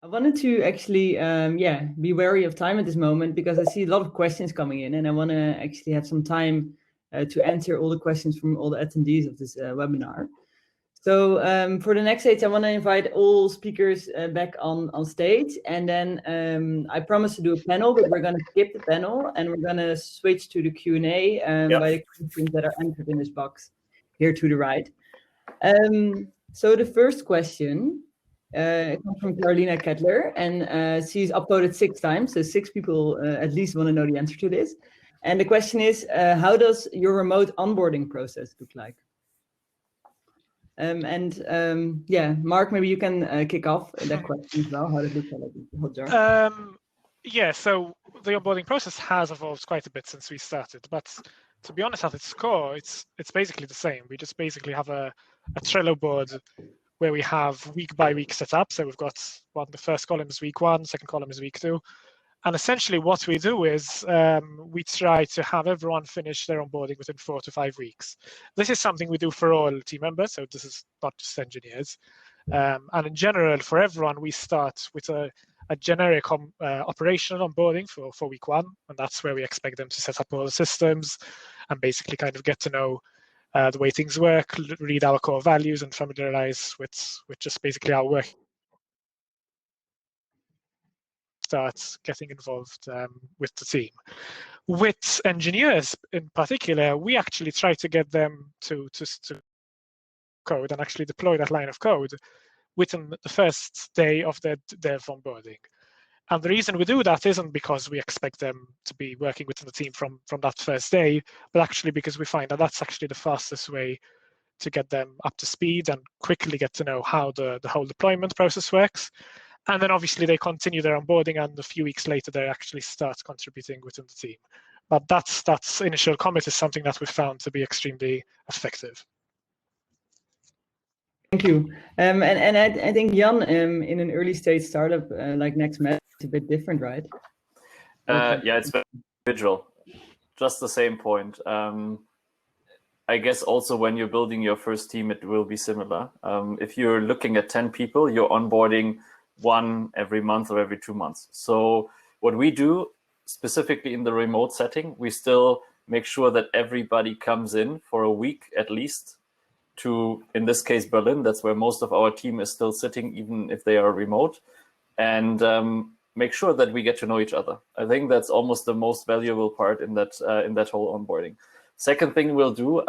I wanted to actually, be wary of time at this moment because I see a lot of questions coming in, and I want to actually have some time to answer all the questions from all the attendees of this webinar. So for the next stage, I want to invite all speakers back on stage, and then I promise to do a panel, but we're going to skip the panel and we're going to switch to the Q&A by the questions that are entered in this box here to the right. So the first question comes from Carolina Kettler, and she's uploaded 6 times, so 6 people at least want to know the answer to this. And the question is, how does your remote onboarding process look like? Mark, maybe you can kick off that question as well. How does it look like Hotjar? Yeah, so the onboarding process has evolved quite a bit since we started, but to be honest, at its core, it's basically the same. We just basically have a Trello board where we have week by week set up. So we've got the first column is week 1, second column is week 2. And essentially what we do is we try to have everyone finish their onboarding within 4 to 5 weeks. This is something we do for all team members, so this is not just engineers. And in general, for everyone, we start with a generic operational onboarding for week 1, and that's where we expect them to set up all the systems and basically kind of get to know the way things work, read our core values, and familiarize with just basically our work. Start getting involved with the team. With engineers in particular, we actually try to get them to code and actually deploy that line of code within the first day of their dev onboarding. And the reason we do that isn't because we expect them to be working within the team from that first day, but actually because we find that that's actually the fastest way to get them up to speed and quickly get to know how the whole deployment process works. And then obviously they continue their onboarding, and a few weeks later they actually start contributing within the team. But that's initial commit is something that we found to be extremely effective. Thank you. And I think Jan, in an early stage startup like NextMatter, it's a bit different, right? Yeah, it's very individual. Just the same point. I guess also when you're building your first team, it will be similar. If you're looking at 10 people, you're onboarding 1 every month or every 2 months. So what we do specifically in the remote setting, we still make sure that everybody comes in for a week at least to, in this case, Berlin. That's where most of our team is still sitting, even if they are remote, and make sure that we get to know each other. I think that's almost the most valuable part in that whole onboarding. Second thing we'll do,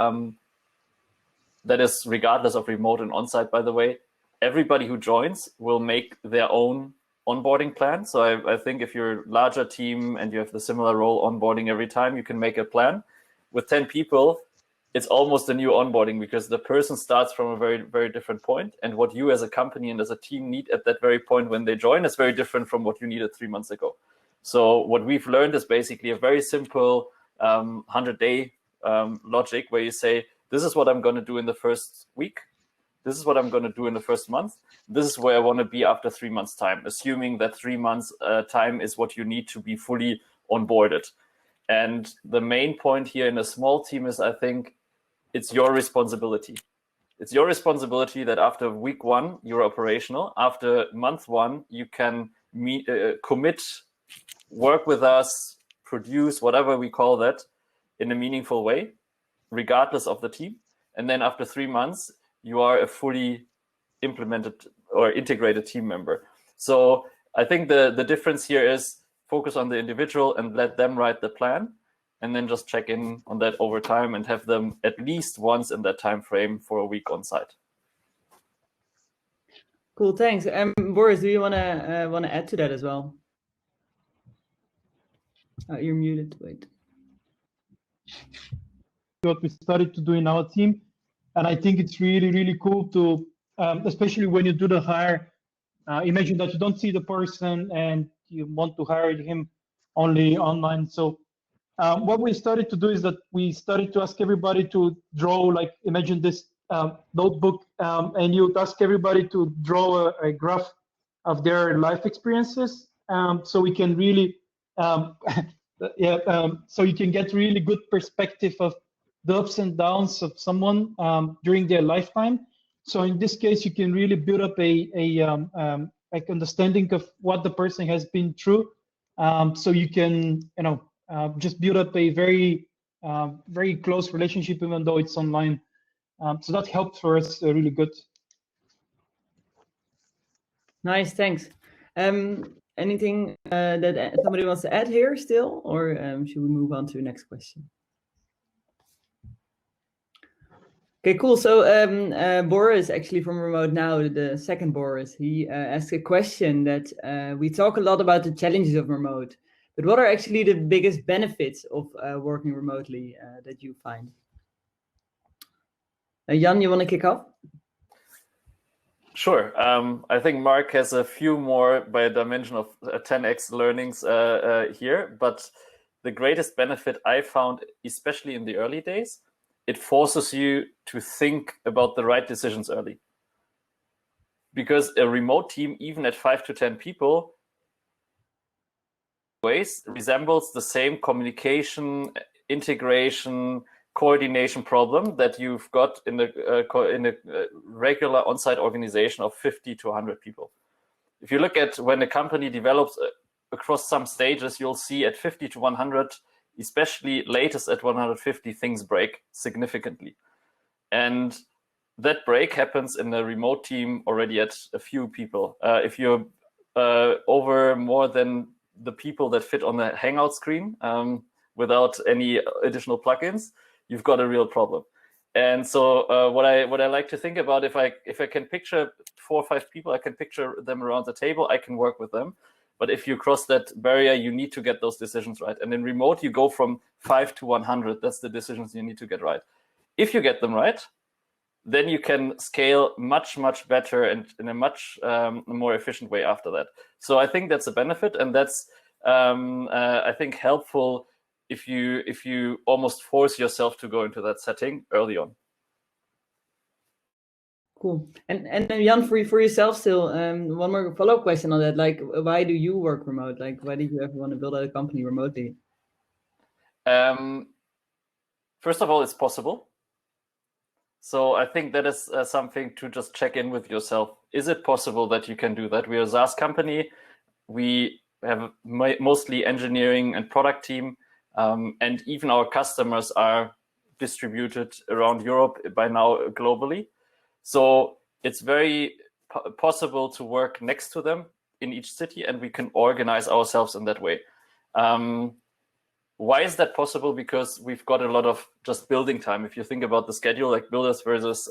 that is regardless of remote and on-site, by the way, everybody who joins will make their own onboarding plan. So I think if you're a larger team and you have the similar role onboarding every time, you can make a plan. With 10 people, it's almost a new onboarding because the person starts from a very, very different point. And what you as a company and as a team need at that very point when they join is very different from what you needed 3 months ago. So what we've learned is basically a very simple 100-day logic where you say, this is what I'm going to do in the first week. This is what I'm going to do in the first month. This is where I want to be after 3 months' time, assuming that 3 months' time is what you need to be fully onboarded. And the main point here in a small team is, I think, it's your responsibility. It's your responsibility that after week 1, you're operational. After month 1, you can commit, work with us, produce, whatever we call that, in a meaningful way, regardless of the team. And then after 3 months, you are a fully implemented or integrated team member. So I think the difference here is focus on the individual and let them write the plan, and then just check in on that over time and have them at least once in that time frame for a week on site. Cool, thanks. Boris, do you want to add to that as well? Oh, you're muted. Wait. What we started to do in our team, and I think it's really, really cool to, especially when you do the hire. Imagine that you don't see the person and you want to hire him only online. So what we started to do is that we started to ask everybody to draw, like imagine this notebook, and you ask everybody to draw a graph of their life experiences, so we can really, so you can get really good perspective of the ups and downs of someone during their lifetime. So in this case, you can really build up a like understanding of what the person has been through, so you can just build up a very very close relationship even though it's online. So that helped for us really good. Nice, thanks. Anything that somebody wants to add here still, or should we move on to the next question? Okay, cool. So Boris, actually from Remote Now, the second Boris, he asked a question that we talk a lot about the challenges of remote, but what are actually the biggest benefits of working remotely that you find? Jan, you want to kick off? Sure. I think Mark has a few more by a dimension of 10x learnings here, but the greatest benefit I found, especially in the early days, it forces you to think about the right decisions early. Because a remote team, even at 5 to 10 people, resembles the same communication, integration, coordination problem that you've got in a regular on-site organization of 50 to 100 people. If you look at when a company develops across some stages, you'll see at 50 to 100, especially latest at 150, things break significantly. And that break happens in a remote team already at a few people. If you're over more than the people that fit on the Hangout screen without any additional plugins, you've got a real problem. And so what I like to think about, if I can picture 4 or 5 people, I can picture them around the table, I can work with them. But if you cross that barrier, you need to get those decisions right. And in remote, you go from 5 to 100. That's the decisions you need to get right. If you get them right, then you can scale much, much better and in a much more efficient way after that. So I think that's a benefit, and that's I think helpful if you almost force yourself to go into that setting early on. Cool. And Jan, for yourself still, one more follow-up question on that. Like, why do you work remote? Like, why did you ever want to build out a company remotely? First of all, it's possible. So I think that is something to just check in with yourself. Is it possible that you can do that? We are a SaaS company. We have mostly engineering and product team. And even our customers are distributed around Europe by now globally. So it's very possible to work next to them in each city, and we can organize ourselves in that way. Why is that possible? Because we've got a lot of just building time. If you think about the schedule, like builders versus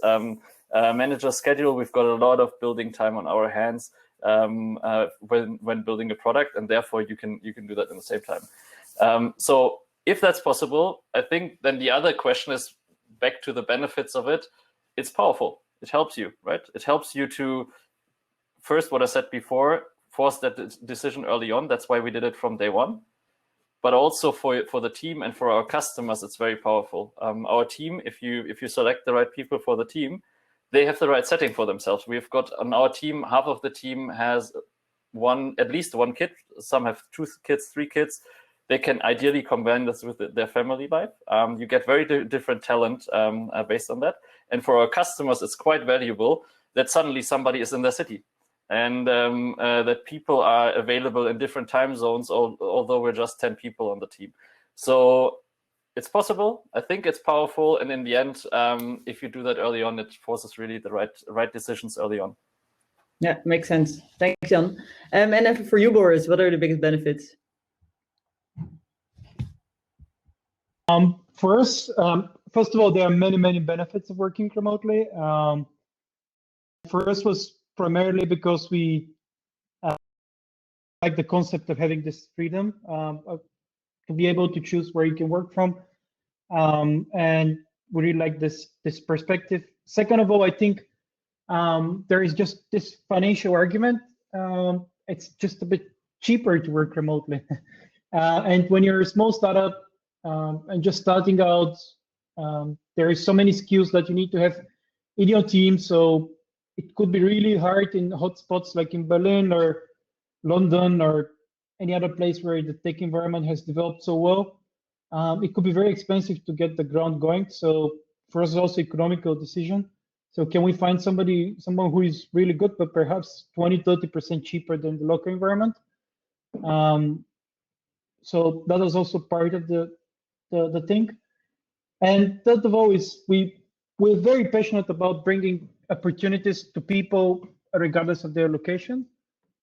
manager schedule, we've got a lot of building time on our hands when building a product, and therefore you can do that in the same time. So if that's possible, I think then the other question is back to the benefits of it. It's powerful. It helps you, right? It helps you to, first, what I said before, force that decision early on. That's why we did it from day one. But also for the team and for our customers, it's very powerful. Our team, if you select the right people for the team, they have the right setting for themselves. We've got on our team, half of the team has at least one kid. Some have 2 kids, 3 kids. They can ideally combine this with their family life. You get very different talent based on that. And for our customers, it's quite valuable that suddenly somebody is in their city, and that people are available in different time zones, although we're just 10 people on the team. So it's possible. I think it's powerful. And in the end, if you do that early on, it forces really the right decisions early on. Yeah, makes sense. Thanks, Jan. And then for you, Boris, what are the biggest benefits? For us, first of all, there are many benefits of working remotely. For us was primarily because we like the concept of having this freedom to be able to choose where you can work from, and we really like this perspective. Second of all, I think there is just this financial argument. It's just a bit cheaper to work remotely, and when you're a small startup and just starting out, there is so many skills that you need to have in your team. So it could be really hard in hotspots like in Berlin or London or any other place where the tech environment has developed so well. It could be very expensive to get the ground going. So for us, it's also an economical decision. So can we find someone who is really good, but perhaps 20-30% cheaper than the local environment? So that is also part of the thing. And third of all is we're very passionate about bringing opportunities to people regardless of their location.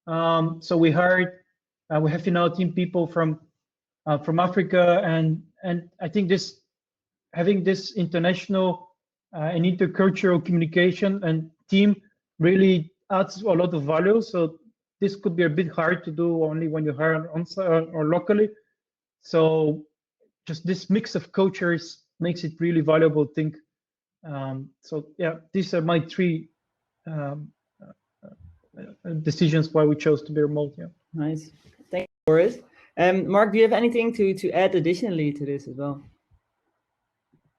So we have in our team people from Africa, and I think having this international and intercultural communication and team really adds a lot of value. So this could be a bit hard to do only when you hire on-site or locally. So just this mix of cultures makes it really valuable thing. So yeah, these are my three decisions why we chose to be remote. Yeah. Nice. Thank you, Boris. Mark, do you have anything to add additionally to this as well?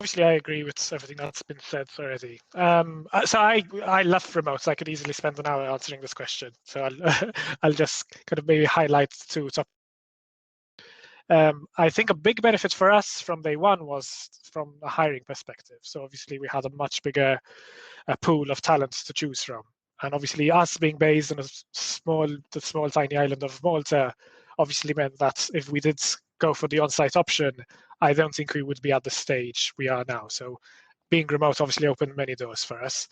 Obviously, I agree with everything that's been said already. So I love remotes. I could easily spend an hour answering this question. So I'll just kind of maybe highlight two topics. I think a big benefit for us from day one was from a hiring perspective. So obviously, we had a much bigger pool of talents to choose from. And obviously, us being based on the small tiny island of Malta, obviously meant that if we did go for the on-site option, I don't think we would be at the stage we are now. So being remote obviously opened many doors for us.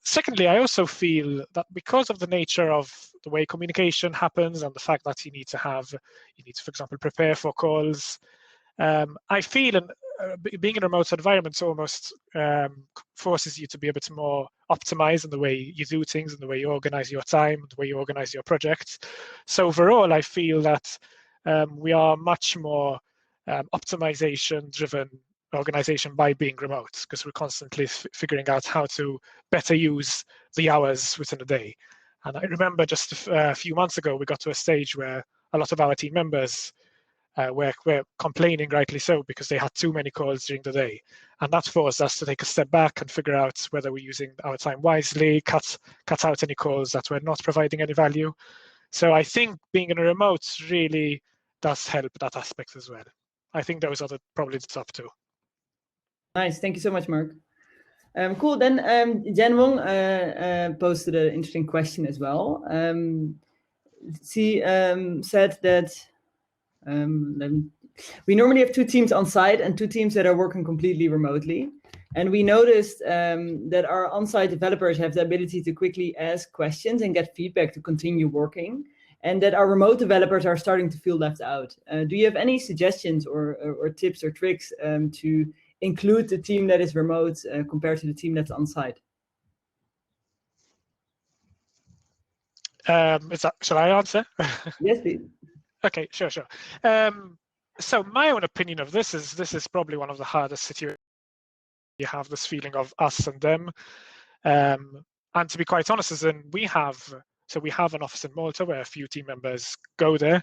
Secondly, I also feel that because of the nature of the way communication happens and the fact that you need to, for example, prepare for calls, I feel being in a remote environment almost forces you to be a bit more optimized in the way you do things, in the way you organize your time, the way you organize your projects. So overall, I feel that we are much more optimization-driven organization by being remote, because we're constantly figuring out how to better use the hours within a day. And I remember just a few months ago, we got to a stage where a lot of our team members were complaining, rightly so, because they had too many calls during the day. And that forced us to take a step back and figure out whether we're using our time wisely, cut out any calls that were not providing any value. So I think being in a remote really does help that aspect as well. I think those are probably the top two. Nice, thank you so much, Mark. Cool, then Jen Wong posted an interesting question as well. She said that we normally have 2 teams on site and 2 teams that are working completely remotely. And we noticed that our on-site developers have the ability to quickly ask questions and get feedback to continue working, and that our remote developers are starting to feel left out. Do you have any suggestions or tips or tricks to include the team that is remote compared to the team that's on site? Shall I answer? Yes, please. Okay, sure. So my own opinion of this is probably one of the hardest situations. You have this feeling of us and them. And to be quite honest, we have an office in Malta where a few team members go there.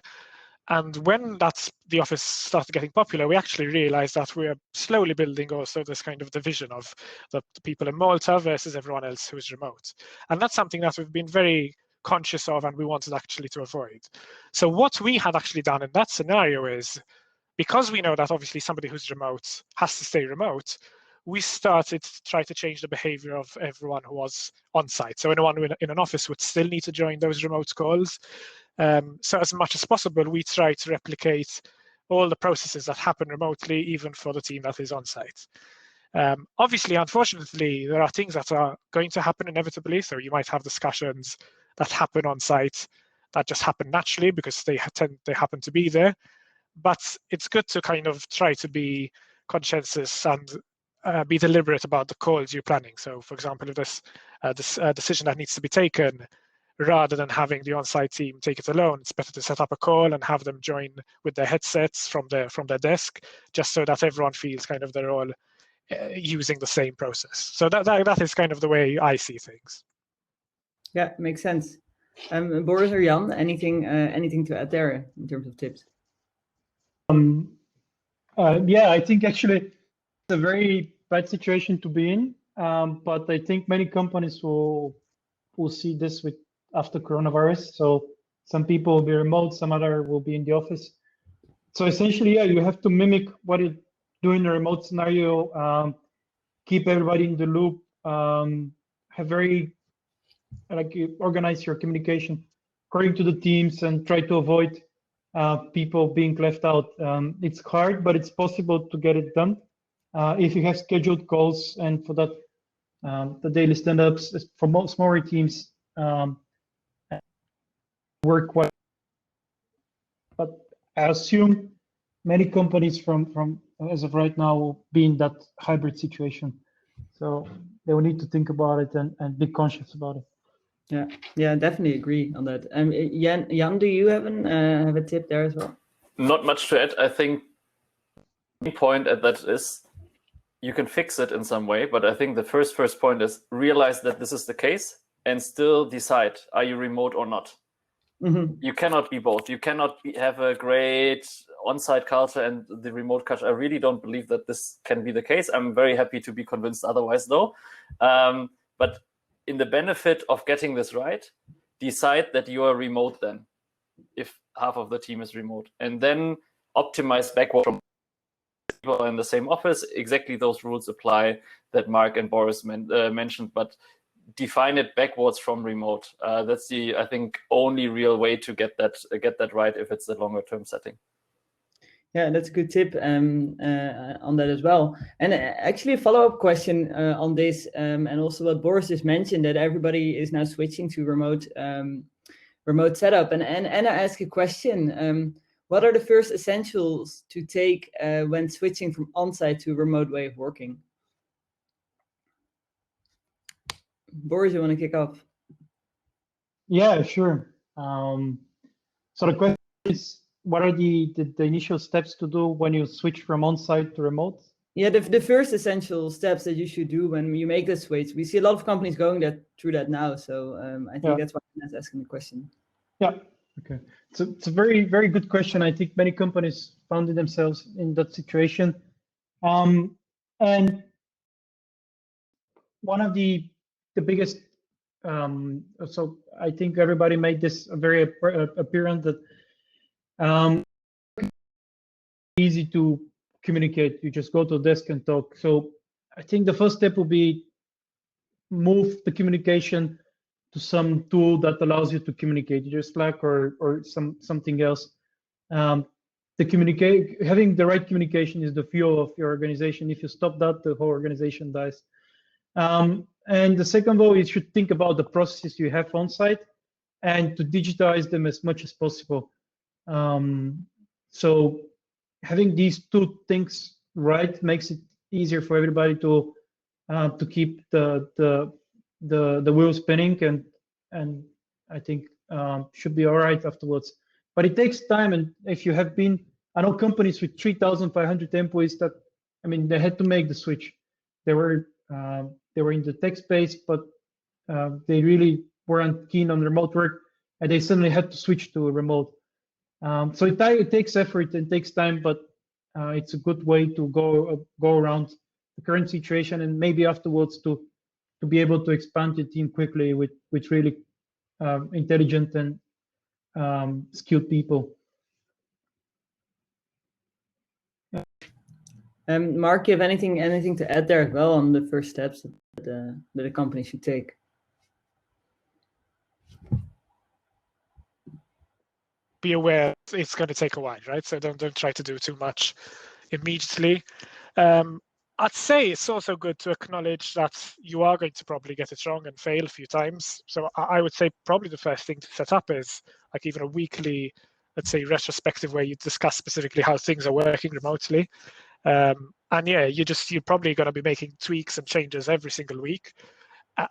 And when the office started getting popular, we actually realized that we are slowly building also this kind of division of the people in Malta versus everyone else who is remote. And that's something that we've been very conscious of and we wanted actually to avoid. So what we had actually done in that scenario is, because we know that obviously somebody who's remote has to stay remote, we started to try to change the behavior of everyone who was on site. So anyone in an office would still need to join those remote calls. So as much as possible, we try to replicate all the processes that happen remotely, even for the team that is on site. Obviously, unfortunately, there are things that are going to happen inevitably. So you might have discussions that happen on site that just happen naturally because they happen to be there. But it's good to kind of try to be conscientious and be deliberate about the calls you're planning. So, for example, if there's this decision that needs to be taken, rather than having the on-site team take it alone, it's better to set up a call and have them join with their headsets from their desk, just so that everyone feels kind of they're all using the same process. So that is kind of the way I see things. Yeah, makes sense. Boris or Jan, anything to add there in terms of tips? Yeah, I think actually it's a very bad situation to be in, but I think many companies will see this after coronavirus. So some people will be remote, some other will be in the office. So essentially, yeah, you have to mimic what you do in a remote scenario, keep everybody in the loop, have very organize your communication according to the teams and try to avoid people being left out. It's hard, but it's possible to get it done if you have scheduled calls, and for that, the daily stand-ups for most smaller teams work quite. But I assume many companies from as of right now will be in that hybrid situation, so they will need to think about it and be conscious about it. Yeah, definitely agree on that. Jan, do you have a tip there as well? Not much to add. I think the point at that is you can fix it in some way, but I think the first point is realize that this is the case and still decide, are you remote or not? Mm-hmm. You cannot be both. You cannot have a great on-site culture and the remote culture. I really don't believe that this can be the case. I'm very happy to be convinced otherwise, though. But in the benefit of getting this right, decide that you are remote then, if half of the team is remote, and then optimize backward from people in the same office. Exactly those rules apply that Mark and Boris mentioned, but define it backwards from remote. That's the, I think, only real way to get that right if it's a longer term setting. Yeah, that's a good tip on that as well. And actually, a follow-up question on this, and also what Boris just mentioned, that everybody is now switching to remote setup. And Anna asked a question: what are the first essentials to take when switching from on-site to a remote way of working? Boris, you want to kick off? Yeah, sure. So the question is, what are the initial steps to do when you switch from on-site to remote? Yeah, the first essential steps that you should do when you make the switch. We see a lot of companies going through that now. So I think that's why I'm asking the question. Yeah, okay. So it's a very, very good question. I think many companies found themselves in that situation. And one of the biggest, so I think everybody made this very apparent that easy to communicate. You just go to a desk and talk. So I think the first step will be move the communication to some tool that allows you to communicate, either Slack or something else. Having the right communication is the fuel of your organization. If you stop that, the whole organization dies. And the second of all, you should think about the processes you have on site and to digitize them as much as possible. So having these two things right makes it easier for everybody to keep the wheel spinning, and I think should be all right afterwards. But it takes time, and if you have been, I know companies with 3,500 employees that, I mean, they had to make the switch. They were in the tech space, but they really weren't keen on remote work, and they suddenly had to switch to a remote. So it takes effort and takes time, but it's a good way to go around the current situation, and maybe afterwards to be able to expand your team quickly with really intelligent and skilled people. Mark, you have anything to add there as well on the first steps that a company should take? Be aware it's going to take a while, right? So don't try to do too much immediately. I'd say it's also good to acknowledge that you are going to probably get it wrong and fail a few times. So I would say probably the first thing to set up is like even a weekly, let's say, retrospective where you discuss specifically how things are working remotely. And yeah, you're probably going to be making tweaks and changes every single week.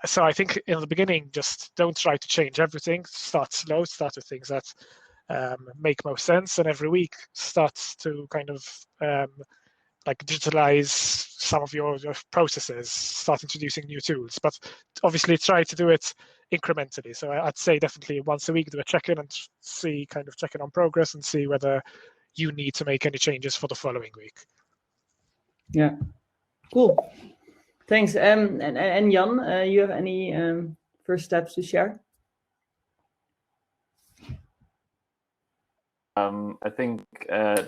So I think in the beginning, just don't try to change everything. Start slow, start with things that make most sense, and every week start to kind of like digitalize some of your processes, start introducing new tools, but obviously try to do it incrementally. So I'd say definitely once a week do a check-in and check in on progress and see whether you need to make any changes for the following week. Yeah, cool. Thanks. And Jan, you have any first steps to share? I think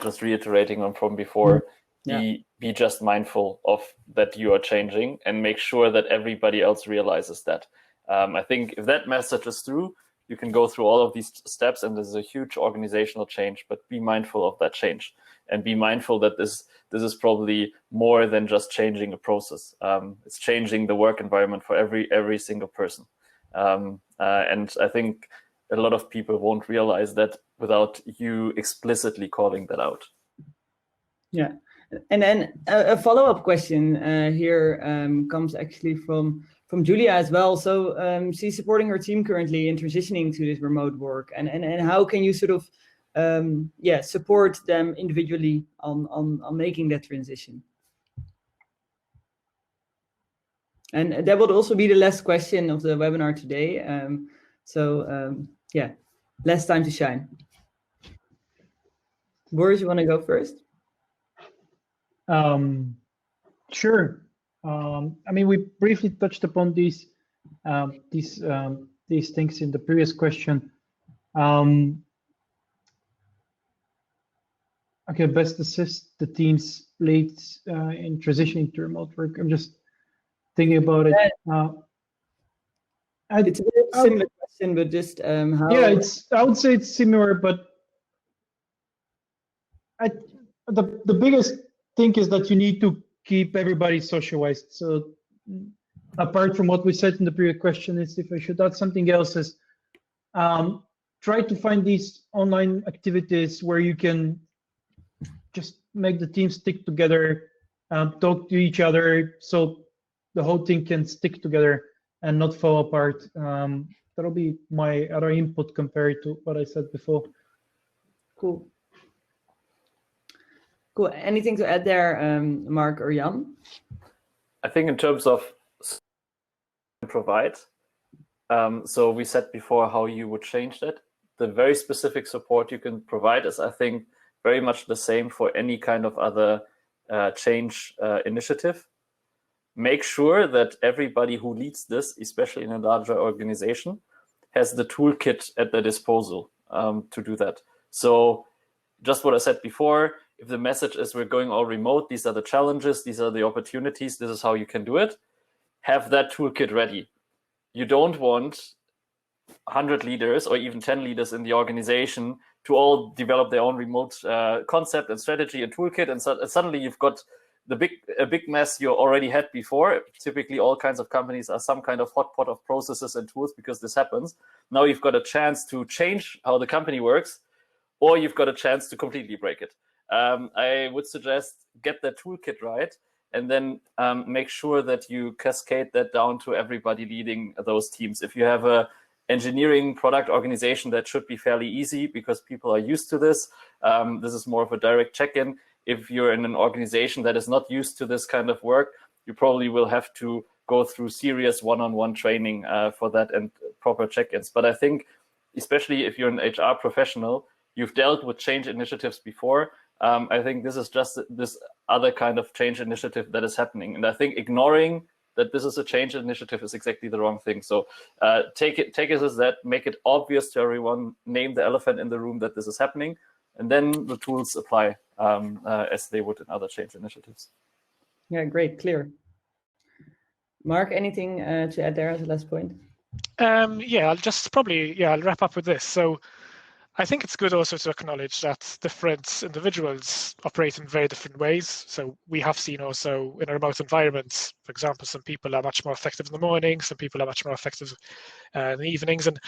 just reiterating on from before, be just mindful of that you are changing and make sure that everybody else realizes that. I think if that message is through, you can go through all of these steps, and there's a huge organizational change, but be mindful of that change and be mindful that this is probably more than just changing a process. It's changing the work environment for every single person. And I think a lot of people won't realize that without you explicitly calling that out. Yeah. And then a follow-up question here comes actually from Julia as well. So she's supporting her team currently in transitioning to this remote work, and how can you sort of support them individually on making that transition? And that would also be the last question of the webinar today. Less time to shine. Boris, you want to go first? Sure. I mean, we briefly touched upon these things in the previous question. Okay, best assist the team's leads in transitioning to remote work. I'm just thinking about it. It's a very similar question, but just how? Yeah, I would say it's similar, but the biggest thing is that you need to keep everybody socialized. So apart from what we said in the previous question, is if I should add something else, is try to find these online activities where you can just make the team stick together, talk to each other, so the whole thing can stick together and not fall apart. That'll be my other input compared to what I said before. Cool. Cool. Anything to add there, Mark or Jan? I think in terms of provide, so we said before how you would change that. The very specific support you can provide is, I think, very much the same for any kind of other change initiative. Make sure that everybody who leads this, especially in a larger organization, has the toolkit at their disposal to do that. So just what I said before, if the message is we're going all remote, these are the challenges, these are the opportunities, this is how you can do it, have that toolkit ready. You don't want 100 leaders or even 10 leaders in the organization to all develop their own remote concept and strategy and toolkit, and suddenly you've got a big mess you already had before. Typically, all kinds of companies are some kind of hot pot of processes and tools because this happens. Now you've got a chance to change how the company works, or you've got a chance to completely break it. I would suggest get that toolkit right, and then make sure that you cascade that down to everybody leading those teams. If you have a engineering product organization, that should be fairly easy because people are used to this. This is more of a direct check-in. If you're in an organization that is not used to this kind of work, you probably will have to go through serious one-on-one training for that and proper check-ins. But I think, especially if you're an HR professional, you've dealt with change initiatives before. I think this is just this other kind of change initiative that is happening. And I think ignoring that this is a change initiative is exactly the wrong thing. So take it as that, make it obvious to everyone, name the elephant in the room that this is happening, and then the tools apply as they would in other change initiatives. Yeah, great, clear. Mark, anything to add there as a last point? I'll just I'll wrap up with this. So I think it's good also to acknowledge that different individuals operate in very different ways. So we have seen also in a remote environment, for example, some people are much more effective in the morning, some people are much more effective in the evenings. And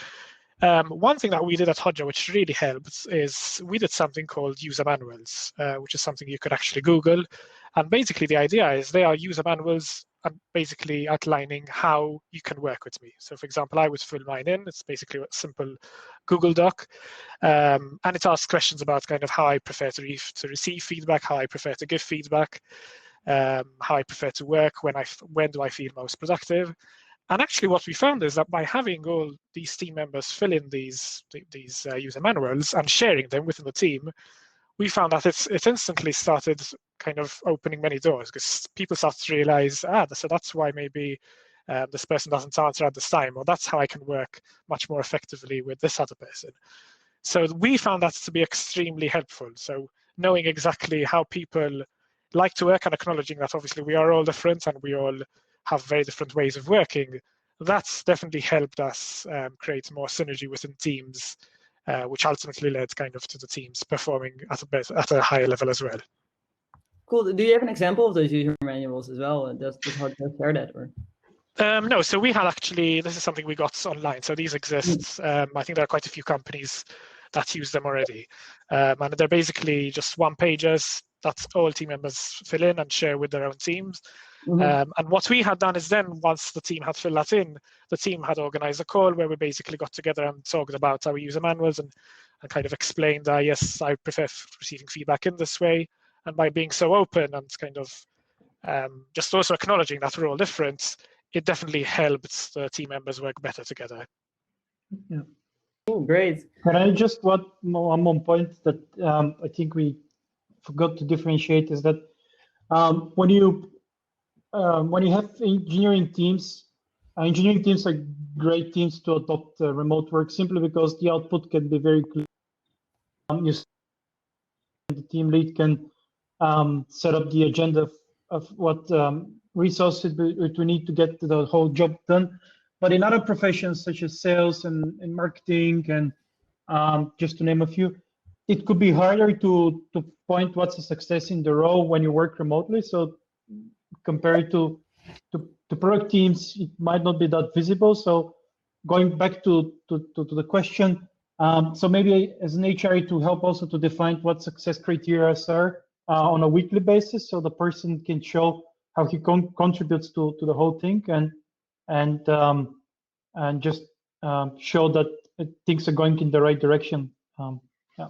one thing that we did at Hotjar, which really helped, is we did something called user manuals, which is something you could actually Google. And basically the idea is they are user manuals and basically outlining how you can work with me. So for example, I would fill mine in. It's basically a simple Google Doc. And it asks questions about kind of how I prefer to receive feedback, how I prefer to give feedback, how I prefer to work, when do I feel most productive. And actually what we found is that by having all these team members fill in these user manuals and sharing them within the team, we found that it instantly started kind of opening many doors, because people start to realize, so that's why maybe this person doesn't answer at this time, or that's how I can work much more effectively with this other person. So we found that to be extremely helpful. So knowing exactly how people like to work, and acknowledging that obviously we are all different and we all have very different ways of working, that's definitely helped us create more synergy within teams, which ultimately led kind of to the teams performing at a higher level as well. Cool. Do you have an example of those user manuals as well? Does Hotjar share that? Or? No, so we had actually, this is something we got online. So these exist. I think there are quite a few companies that use them already. And they're basically just one pages that all team members fill in and share with their own teams. And what we had done is then, once the team had filled that in, the team had organized a call where we basically got together and talked about our user manuals and kind of explained, yes, I prefer receiving feedback in this way. And by being so open and kind of just also acknowledging that we're all different, it definitely helps the team members work better together. Yeah. Oh, great. Can I just one more point that I think we forgot to differentiate is that when you have engineering teams are great teams to adopt remote work simply because the output can be very clear. The team lead can set up the agenda of what resources we need to get the whole job done. But in other professions such as sales and marketing and just to name a few, it could be harder to point what's a success in the role when you work remotely. So compared to product teams, it might not be that visible. So going back to the question, so maybe as an HR to help also to define what success criteria are on a weekly basis, so the person can show how he contributes to the whole thing and just show that things are going in the right direction. Yeah.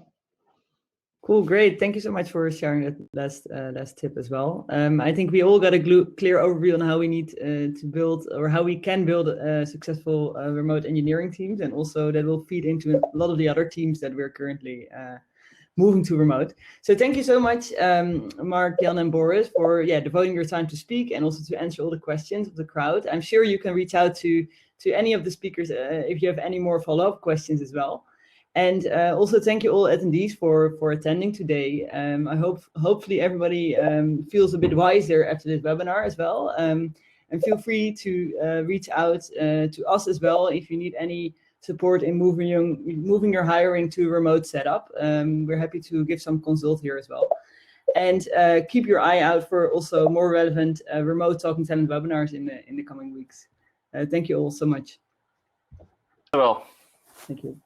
Cool, great. Thank you so much for sharing that last tip as well. I think we all got a clear overview on how we need to build, or how we can build successfl remote engineering teams, and also that will feed into a lot of the other teams that we're currently moving to remote. So thank you so much, Mark, Jan, and Boris, for devoting your time to speak and also to answer all the questions of the crowd. I'm sure you can reach out to any of the speakers if you have any more follow-up questions as well. And also thank you all attendees for attending today. I hopefully everybody feels a bit wiser after this webinar as well. And feel free to reach out to us as well if you need any support in moving your hiring to a remote setup. We're happy to give some consult here as well. And keep your eye out for also more relevant remote talking talent webinars in the coming weeks. Thank you all so much. Well, thank you.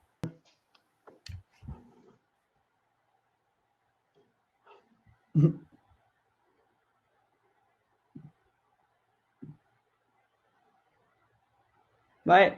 Bye.